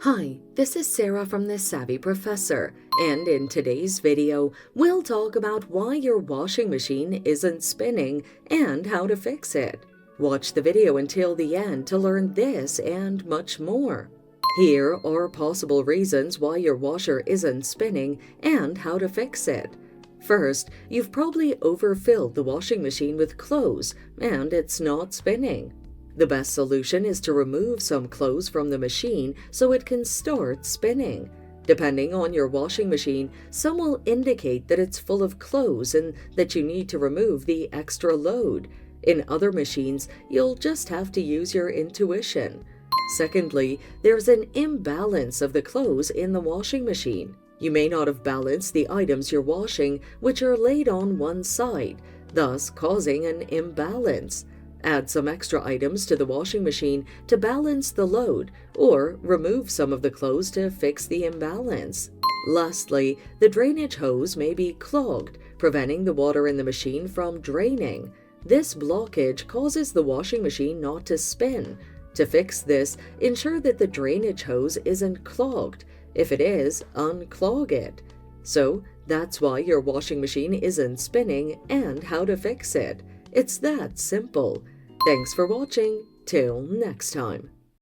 Hi, this is Sarah from The Savvy Professor, and in today's video, we'll talk about why your washing machine isn't spinning and how to fix it. Watch the video until the end to learn this and much more. Here are possible reasons why your washer isn't spinning and how to fix it. First, you've probably overfilled the washing machine with clothes and it's not spinning. The best solution is to remove some clothes from the machine so it can start spinning. Depending on your washing machine, some will indicate that it's full of clothes and that you need to remove the extra load. In other machines, you'll just have to use your intuition. Secondly, there's an imbalance of the clothes in the washing machine. You may not have balanced the items you're washing, which are laid on one side, thus causing an imbalance. Add some extra items to the washing machine to balance the load, or remove some of the clothes to fix the imbalance. Lastly, the drainage hose may be clogged, preventing the water in the machine from draining. This blockage causes the washing machine not to spin. To fix this, ensure that the drainage hose isn't clogged. If it is, unclog it. So, that's why your washing machine isn't spinning and how to fix it. It's that simple. Thanks for watching. Till next time.